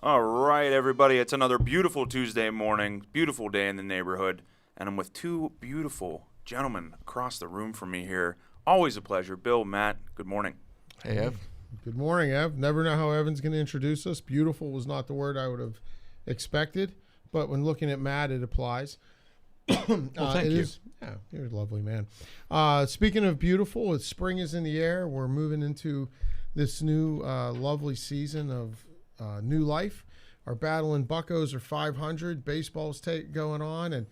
All right, everybody. It's another beautiful Tuesday morning, beautiful day in the neighborhood, and I'm with two beautiful gentlemen across the room from me here. Always a pleasure. Bill, Matt, good morning. Hey, Ev. Good morning, Ev. Never know how Evan's going to introduce us. Beautiful was not the word I would have expected, but when looking at Matt, it applies. Well, thank you. Yeah, you're a lovely man. Speaking of beautiful, spring is in the air. We're moving into this new lovely season of new life. Our battling Buccos are 500. Baseball's going on, and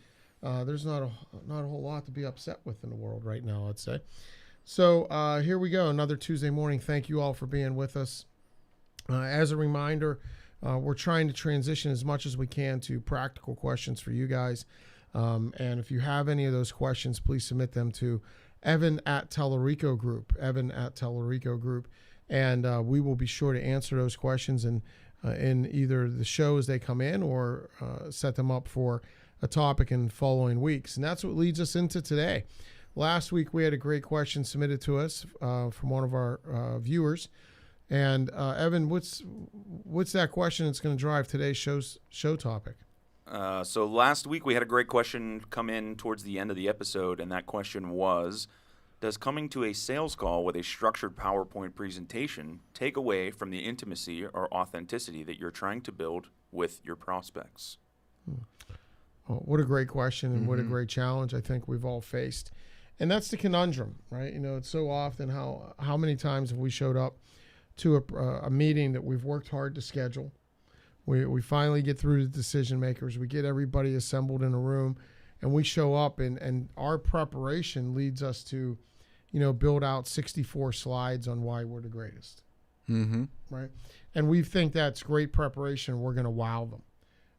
there's not a whole lot to be upset with in the world right now, I'd say. So here we go, another Tuesday morning. Thank you all for being with us. As a reminder, we're trying to transition as much as we can to practical questions for you guys. And if you have any of those questions, please submit them to Evan at Tellerico Group, and we will be sure to answer those questions in either the show as they come in or set them up for a topic in following weeks. And that's what leads us into today. Last week, we had a great question submitted to us from one of our viewers. And Evan, what's that question that's going to drive today's show topic? So last week we had a great question come in towards the end of the episode, and that question was, does coming to a sales call with a structured PowerPoint presentation take away from the intimacy or authenticity that you're trying to build with your prospects? Well, what a great question and what a great challenge I think we've all faced. And that's the conundrum, right? You know, it's so often how many times have we showed up to a meeting that we've worked hard to schedule. We finally get through the decision makers. We get everybody assembled in a room, and we show up, and our preparation leads us to, build out 64 slides on why we're the greatest. Right? And we think that's great preparation. We're going to wow them.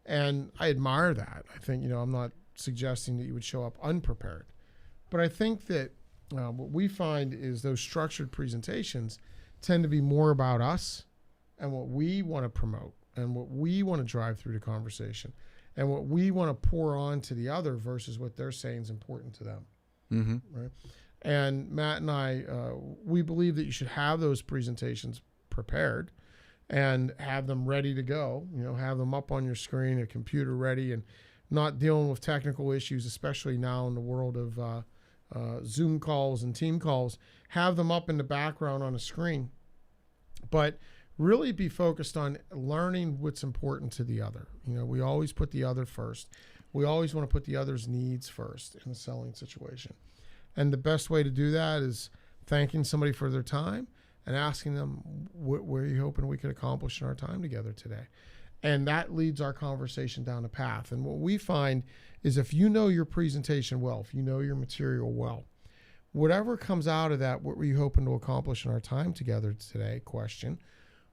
And I admire that. I think, I'm not suggesting that you would show up unprepared. But I think that what we find is those structured presentations tend to be more about us and what we want to promote and what we want to drive through the conversation and what we want to pour on to the other versus what they're saying is important to them. Right? And Matt and I, we believe that you should have those presentations prepared and have them ready to go, have them up on your screen, a computer ready, and not dealing with technical issues, especially now in the world of Zoom calls and team calls. Have them up in the background on a screen, but really be focused on learning what's important to the other. We always put the other first. We always want to put the other's needs first in a selling situation. And the best way to do that is thanking somebody for their time and asking them, what are you hoping we could accomplish in our time together today? And that leads our conversation down a path. And what we find is if you know your presentation well, if you know your material well, whatever comes out of that, what were you hoping to accomplish in our time together today question,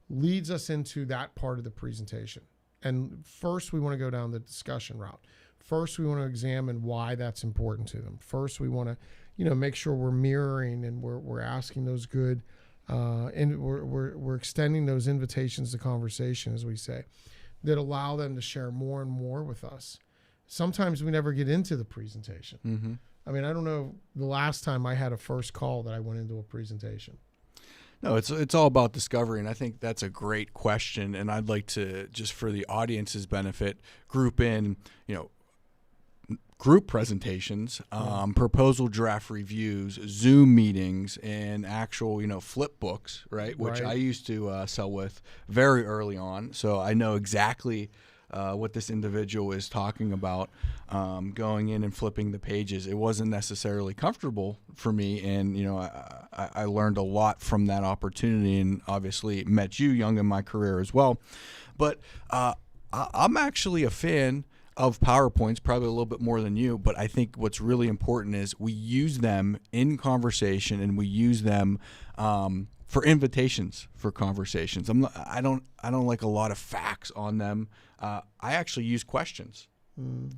leads us into that part of the presentation. And first, we want to go down the discussion route. First, we want to examine why that's important to them. First, we want to, make sure we're mirroring and we're asking those good, and we're extending those invitations to conversation, as we say, that allow them to share more and more with us. Sometimes we never get into the presentation. I mean, I don't know the last time I had a first call that I went into a presentation. No, it's all about discovery, and I think that's a great question. And I'd like to, just for the audience's benefit, group in, group presentations, proposal draft reviews, Zoom meetings, and actual, flip books, right? Which I used to sell with very early on, so I know exactly what this individual is talking about, going in and flipping the pages. It wasn't necessarily comfortable for me, and I learned a lot from that opportunity, and obviously met you young in my career as well. But I'm actually a fan of PowerPoints, probably a little bit more than you, but I think what's really important is we use them in conversation, and we use them for invitations for conversations. I don't like a lot of facts on them. I actually use questions.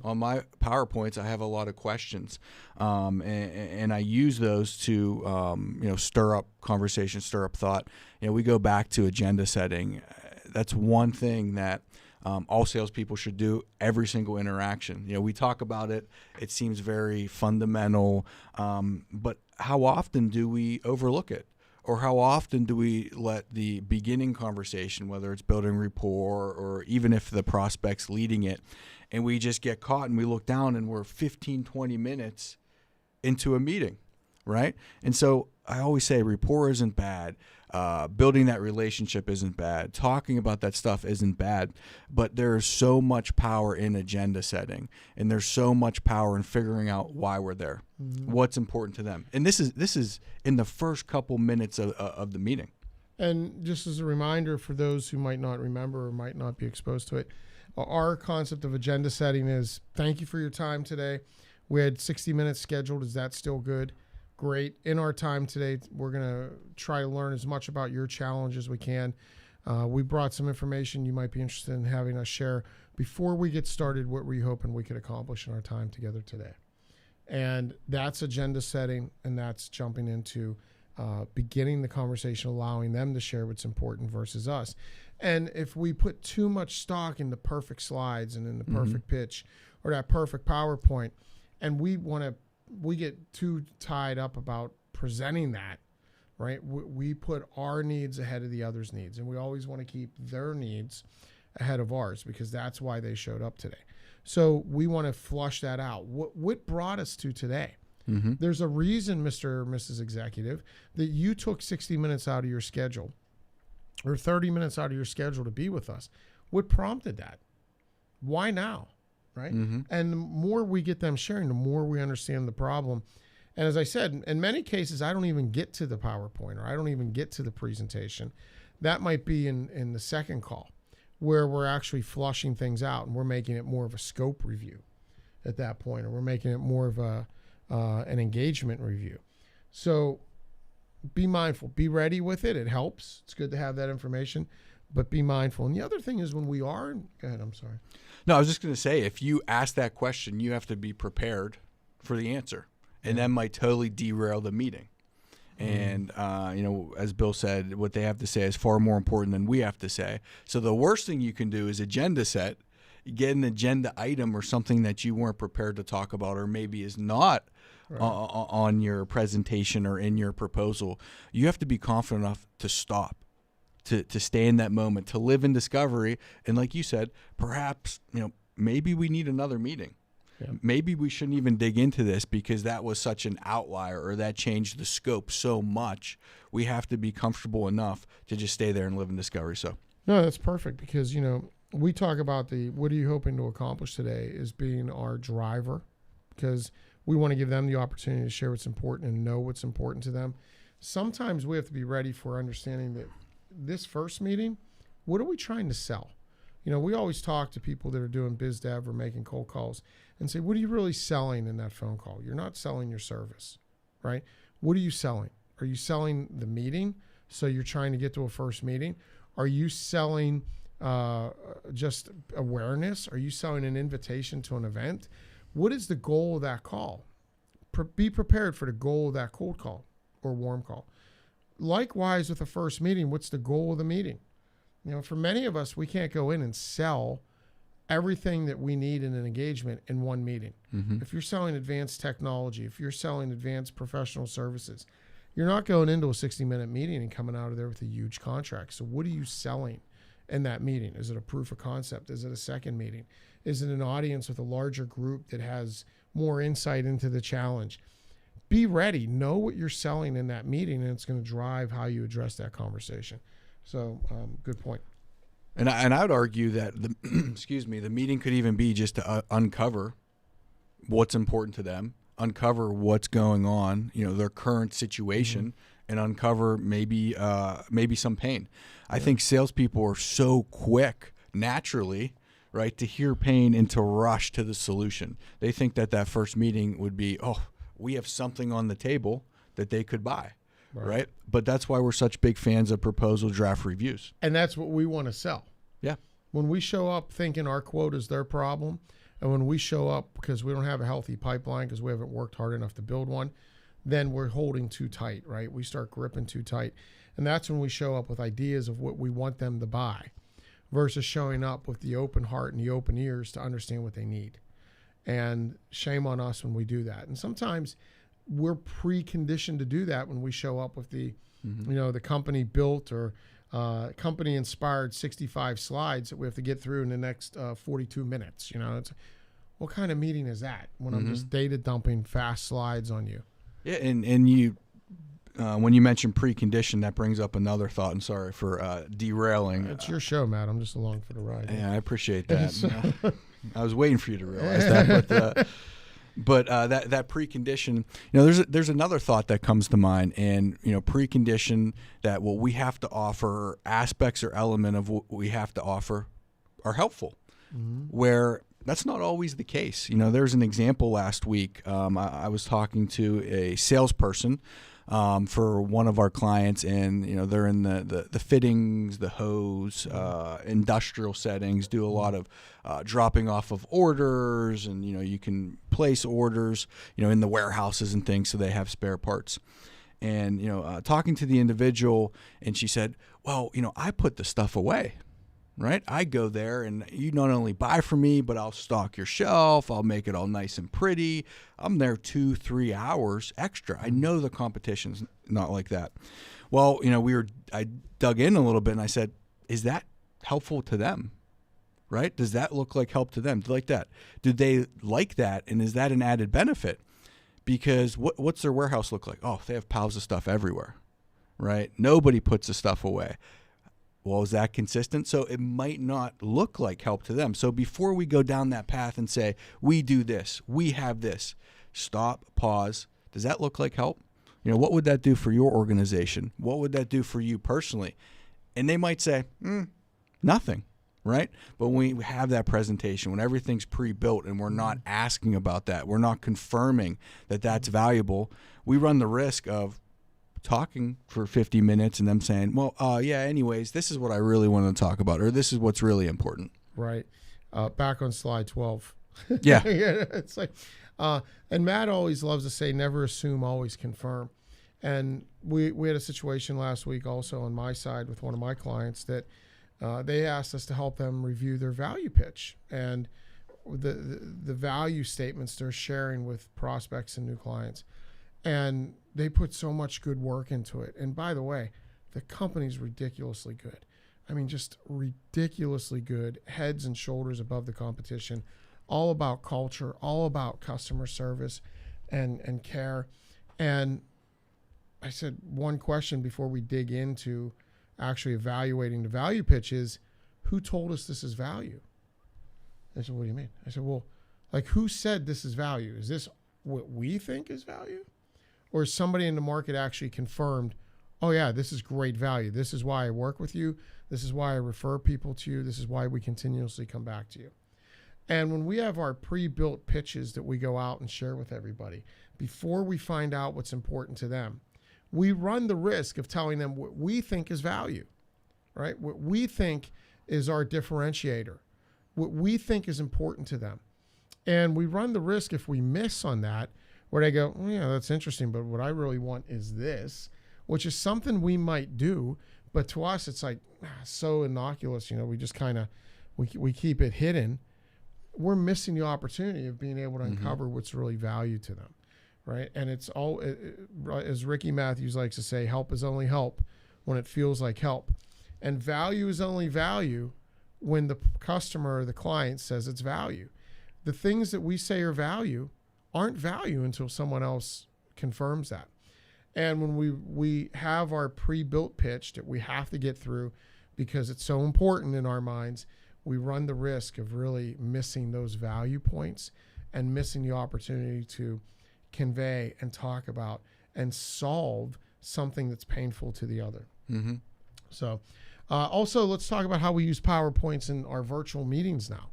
On my PowerPoints, I have a lot of questions, and I use those to stir up conversation, stir up thought. We go back to agenda setting. That's one thing that all salespeople should do every single interaction. We talk about it. It seems very fundamental, but how often do we overlook it? or how often do we let the beginning conversation, whether it's building rapport or even if the prospect's leading it, and we just get caught and we look down and we're 15, 20 minutes into a meeting, right? And so I always say rapport isn't bad. Building that relationship isn't bad. Talking about that stuff isn't bad. But there's so much power in agenda setting, and there's so much power in figuring out why we're there, what's important to them. And this is in the first couple minutes of the meeting. And just as a reminder for those who might not remember or might not be exposed to it, our concept of agenda setting is thank you for your time today. We had 60 minutes scheduled. Is that still good? Great. In our time today, we're going to try to learn as much about your challenge as we can. We brought some information you might be interested in having us share. Before we get started, what were you hoping we could accomplish in our time together today? And that's agenda setting, and that's jumping into beginning the conversation, allowing them to share what's important versus us. And if we put too much stock in the perfect slides and in the perfect pitch or that perfect PowerPoint, and we get too tied up about presenting that, right? We put our needs ahead of the other's needs, and we always want to keep their needs ahead of ours because that's why they showed up today. So we want to flush that out. What brought us to today? There's a reason, Mr. or Mrs. Executive, that you took 60 minutes out of your schedule or 30 minutes out of your schedule to be with us. What prompted that? Why now? Right? And the more we get them sharing, the more we understand the problem. And as I said, in many cases, I don't even get to the PowerPoint or I don't even get to the presentation. That might be in the second call where we're actually flushing things out and we're making it more of a scope review at that point, or we're making it more of an engagement review. So be mindful, be ready with it. It helps. It's good to have that information, but be mindful. And the other thing is when we are, go ahead, I'm sorry. No, I was just going to say, if you ask that question, you have to be prepared for the answer. And that might totally derail the meeting. And, as Bill said, what they have to say is far more important than we have to say. So the worst thing you can do is agenda set, get an agenda item or something that you weren't prepared to talk about or maybe is not on your presentation or in your proposal. You have to be confident enough to stop. To stay in that moment, to live in discovery. And like you said, perhaps, maybe we need another meeting. Yeah. Maybe we shouldn't even dig into this because that was such an outlier or that changed the scope so much. We have to be comfortable enough to just stay there and live in discovery. So, no, that's perfect because, we talk about what are you hoping to accomplish today as being our driver because we want to give them the opportunity to share what's important and know what's important to them. Sometimes we have to be ready for understanding that this first meeting, what are we trying to sell? We always talk to people that are doing biz dev or making cold calls and say, what are you really selling in that phone call? You're not selling your service, right? What are you selling? Are you selling the meeting? So you're trying to get to a first meeting? Are you selling just awareness? Are you selling an invitation to an event? What is the goal of that call? Be prepared for the goal of that cold call or warm call. Likewise, with the first meeting, what's the goal of the meeting? For many of us, we can't go in and sell everything that we need in an engagement in one meeting. If you're selling advanced technology, if you're selling advanced professional services, you're not going into a 60-minute meeting and coming out of there with a huge contract. So what are you selling in that meeting? Is it a proof of concept? Is it a second meeting? Is it an audience with a larger group that has more insight into the challenge? Be ready. Know what you're selling in that meeting, and it's going to drive how you address that conversation. So, good point. And I would argue that the meeting could even be just to uncover what's important to them, uncover what's going on, their current situation, and uncover maybe some pain. I think salespeople are so quick naturally, right, to hear pain and to rush to the solution. They think that first meeting would be, we have something on the table that they could buy, right? But that's why we're such big fans of proposal draft reviews. And that's what we want to sell. Yeah. When we show up thinking our quote is their problem, and when we show up because we don't have a healthy pipeline because we haven't worked hard enough to build one, then we're holding too tight, right? We start gripping too tight. And that's when we show up with ideas of what we want them to buy versus showing up with the open heart and the open ears to understand what they need. And shame on us when we do that. And sometimes we're preconditioned to do that when we show up with the You know, the company built or company inspired 65 slides that we have to get through in the next 42 minutes. You know, it's, what kind of meeting is that when I'm just data dumping fast slides on you? Yeah, and you, when you mention precondition, that brings up another thought. And sorry for derailing. It's your show, Matt. I'm just along for the ride. Yeah, I appreciate that. I was waiting for you to realize that, but that precondition, you know, there's another thought that comes to mind, and you know, precondition that what we have to offer, aspects or element of what we have to offer, are helpful, where that's not always the case. You know, there's an example last week. I was talking to a salesperson for one of our clients, and you know, they're in the fittings, the hose, industrial settings, do a lot of dropping off of orders, and you know, you can place orders, you know, in the warehouses and things, so they have spare parts. And you know, talking to the individual, and she said, well, you know, I put the stuff away. Right? I go there and you not only buy from me, but I'll stock your shelf. I'll make it all nice and pretty. I'm there 2-3 hours extra. I know the competition's not like that. Well, you know, I dug in a little bit and I said, is that helpful to them? Right? Does that look like help to them? Like that? Do they like that? And is that an added benefit? Because what's their warehouse look like? Oh, they have piles of stuff everywhere. Right? Nobody puts the stuff away. Well, is that consistent? So it might not look like help to them. So before we go down that path and say, we do this, we have this, stop, pause. Does that look like help? You know, what would that do for your organization? What would that do for you personally? And they might say, nothing, right? But when we have that presentation, when everything's pre-built and we're not asking about that, we're not confirming that that's valuable, we run the risk of talking for 50 minutes and them saying, well, yeah, anyways, this is what I really want to talk about, or this is what's really important. Right. Back on slide 12. Yeah. It's like, and Matt always loves to say, never assume, always confirm. And we had a situation last week also on my side with one of my clients that they asked us to help them review their value pitch and the value statements they're sharing with prospects and new clients. And they put so much good work into it. And by the way, the company's ridiculously good. I mean, just ridiculously good, heads and shoulders above the competition, all about culture, all about customer service and care. And I said, one question before we dig into actually evaluating the value pitch is, who told us this is value? I said, what do you mean? I said, well, like, who said this is value? Is this what we think is value? Or is somebody in the market actually confirmed, oh yeah, this is great value. This is why I work with you. This is why I refer people to you. This is why we continuously come back to you. And when we have our pre-built pitches that we go out and share with everybody, before we find out what's important to them, we run the risk of telling them what we think is value, right? What we think is our differentiator, what we think is important to them. And we run the risk, if we miss on that, where they go, yeah, that's interesting, but what I really want is this, which is something we might do, but to us it's like so innocuous, you know, we just kind of, we keep it hidden. We're missing the opportunity of being able to uncover what's really value to them, right? And it's all, as Ricky Matthews likes to say, help is only help when it feels like help. And value is only value when the customer or the client says it's value. The things that we say are value aren't value until someone else confirms that. And when we have our pre-built pitch that we have to get through because it's so important in our minds, we run the risk of really missing those value points and missing the opportunity to convey and talk about and solve something that's painful to the other. So also, let's talk about how we use PowerPoints in our virtual meetings now,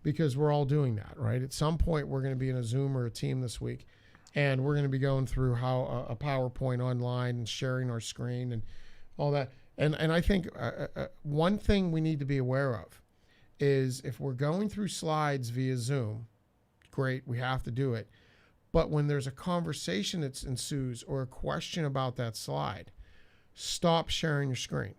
because we're all doing that, right? At some point, we're going to be in a Zoom or a team this week, and we're going to be going through how a PowerPoint online and sharing our screen and all that. And I think one thing we need to be aware of is if we're going through slides via Zoom, great, we have to do it. But when there's a conversation that ensues or a question about that slide, stop sharing your screen,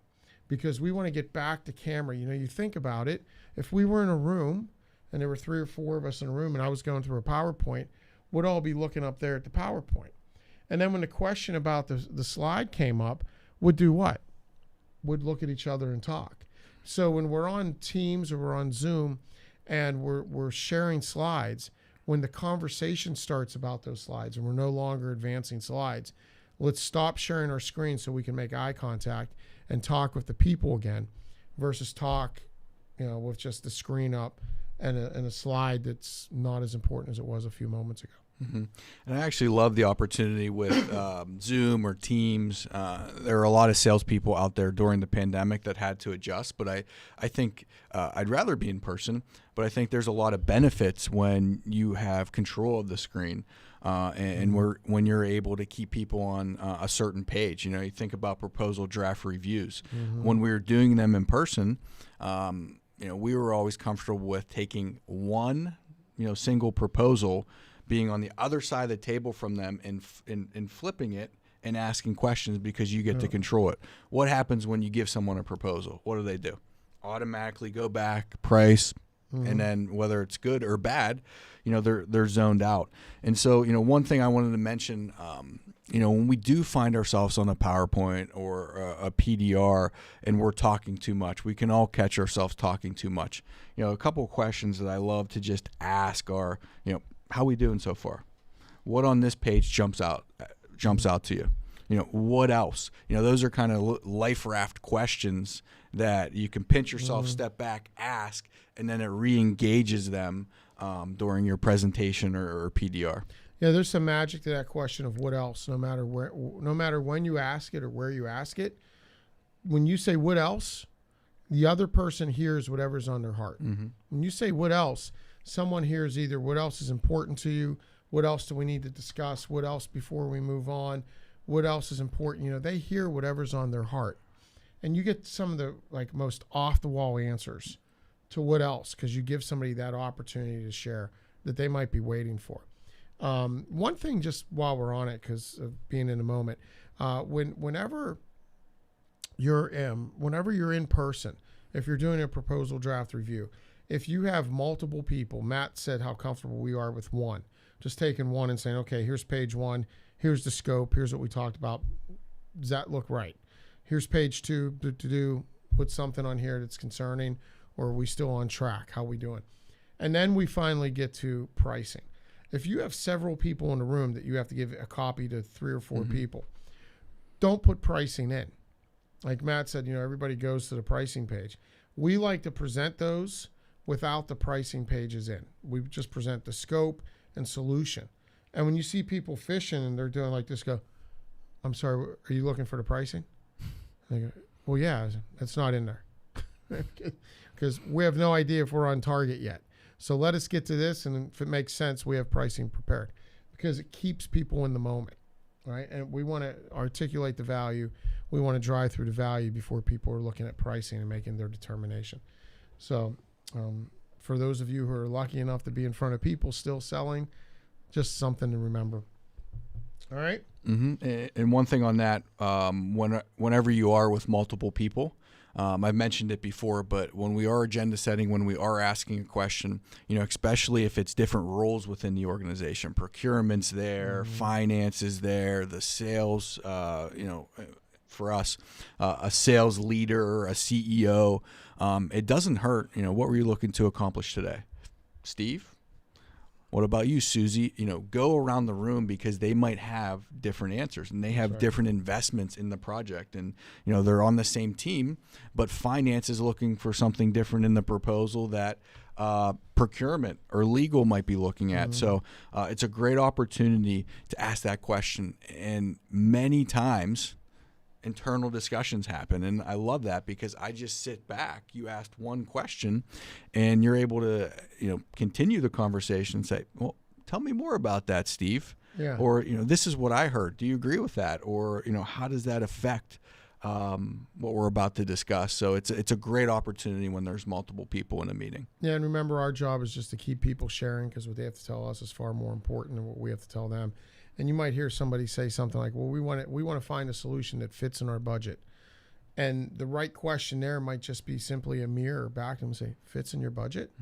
because we want to get back to camera. You know, you think about it, if we were in a room and there were 3 or 4 of us in a room and I was going through a PowerPoint, we'd all be looking up there at the PowerPoint. And then when the question about the slide came up, would do what? Would look at each other and talk. So when we're on Teams or we're on Zoom and we're sharing slides, when the conversation starts about those slides and we're no longer advancing slides, let's stop sharing our screen so we can make eye contact and talk with the people again versus talk, with just the screen up and a slide that's not as important as it was a few moments ago. Mm-hmm. And I actually love the opportunity with Zoom or Teams. There are a lot of salespeople out there during the pandemic that had to adjust, but I think I'd rather be in person, but I think there's a lot of benefits when you have control of the screen and when you're able to keep people on a certain page. You think about proposal draft reviews. Mm-hmm. When we were doing them in person, we were always comfortable with taking one, single proposal, being on the other side of the table from them and flipping it and asking questions because you get to control it. What happens when you give someone a proposal? What do? Automatically go back, price, and then whether it's good or bad, they're zoned out. And so, one thing I wanted to mention, when we do find ourselves on a PowerPoint or a PDR and we're talking too much, we can all catch ourselves talking too much. A couple of questions that I love to just ask are, how we doing so far? What on this page jumps out to you? What else? Those are kind of life raft questions that you can pinch yourself, step back, ask, and then it re-engages them during your presentation or PDR. Yeah, there's some magic to that question of what else, no matter when you ask it or where you ask it. When you say what else, the other person hears whatever's on their heart. Mm-hmm. When you say what else, someone hears either what else is important to you, what else do we need to discuss, what else before we move on, what else is important. They hear whatever's on their heart. And you get some of the most off-the-wall answers to what else, because you give somebody that opportunity to share that they might be waiting for. One thing, just while we're on it, because of being in a moment, whenever you're in person, if you're doing a proposal draft review, if you have multiple people, Matt said how comfortable we are with one, just taking one and saying, okay, here's page one, here's the scope, here's what we talked about. Does that look right? Here's page two, put something on here that's concerning, or are we still on track? How are we doing? And then we finally get to pricing. If you have several people in the room that you have to give a copy to 3 or 4 people, don't put pricing in. Like Matt said, everybody goes to the pricing page. We like to present those without the pricing pages in. We just present the scope and solution. And when you see people fishing and they're doing like this, go, I'm sorry, are you looking for the pricing? They go, well, yeah, it's not in there. Because we have no idea if we're on target yet. So let us get to this, and if it makes sense, we have pricing prepared. Because it keeps people in the moment, right? And we want to articulate the value. We want to drive through the value before people are looking at pricing and making their determination. So for those of you who are lucky enough to be in front of people still selling, just something to remember. All right? Mm-hmm. And one thing on that, whenever you are with multiple people, I've mentioned it before, but when we are agenda setting, when we are asking a question, especially if it's different roles within the organization, procurement's there, finance is there, the sales, for us, a sales leader, a CEO, it doesn't hurt. What were you looking to accomplish today? Steve? What about you, Susie? Go around the room, because they might have different answers and they have different investments in the project, and they're on the same team, but finance is looking for something different in the proposal that procurement or legal might be looking at. So it's a great opportunity to ask that question, and many times internal discussions happen, and I love that, because I just sit back. You asked one question and you're able to continue the conversation and say, well, tell me more about that, Steve. Yeah. Or this is what I heard, do you agree with that? Or how does that affect what we're about to discuss? So it's a great opportunity when there's multiple people in a meeting. Yeah, and remember, our job is just to keep people sharing, because what they have to tell us is far more important than what we have to tell them. And you might hear somebody say something like, well, we want to find a solution that fits in our budget. And the right question there might just be simply a mirror back to them and say, fits in your budget?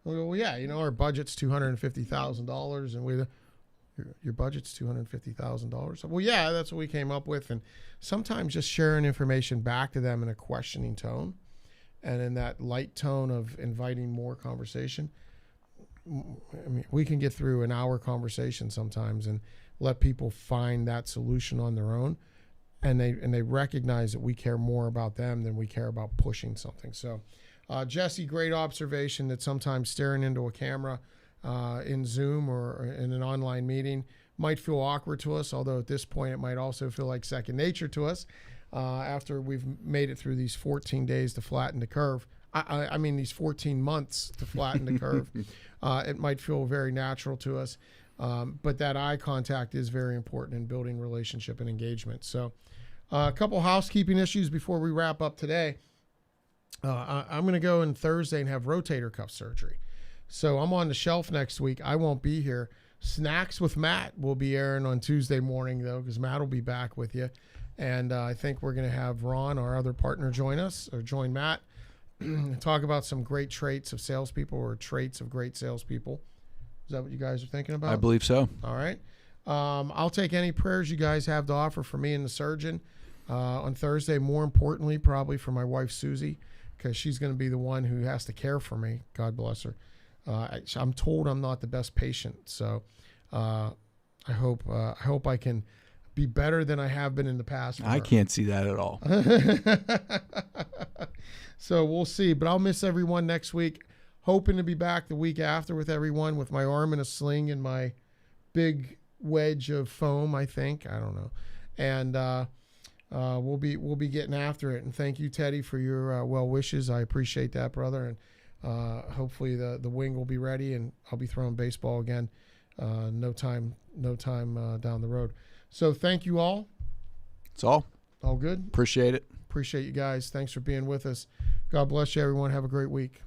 We'll go, well, yeah, our budget's $250,000, and your budget's $250,000. Well, yeah, that's what we came up with. And sometimes just sharing information back to them in a questioning tone and in that light tone of inviting more conversation. I mean, we can get through an hour conversation sometimes and let people find that solution on their own. And they recognize that we care more about them than we care about pushing something. So, Jesse, great observation that sometimes staring into a camera in Zoom or in an online meeting might feel awkward to us, although at this point it might also feel like second nature to us after we've made it through these 14 days to flatten the curve. I mean, these 14 months to flatten the curve. It might feel very natural to us, but that eye contact is very important in building relationship and engagement. So a couple housekeeping issues before we wrap up today. I'm going to go in Thursday and have rotator cuff surgery. So I'm on the shelf next week. I won't be here. Snacks with Matt will be airing on Tuesday morning, though, because Matt will be back with you. And I think we're going to have Ron, our other partner, join Matt and talk about some great traits of salespeople or traits of great salespeople. Is that what you guys are thinking about? I believe so. All right. I'll take any prayers you guys have to offer for me and the surgeon on Thursday. More importantly, probably for my wife, Susie, because she's going to be the one who has to care for me. God bless her. I'm told I'm not the best patient, so I hope I can be better than I have been in the past. I can't see that at all. So we'll see, but I'll miss everyone next week. Hoping to be back the week after with everyone with my arm in a sling and my big wedge of foam, I think. I don't know. And we'll be getting after it. And thank you, Teddy, for your well wishes. I appreciate that, brother. And hopefully the wing will be ready and I'll be throwing baseball again. No time down the road. So thank you all. That's all. All good. Appreciate it. Appreciate you guys. Thanks for being with us. God bless you, everyone. Have a great week.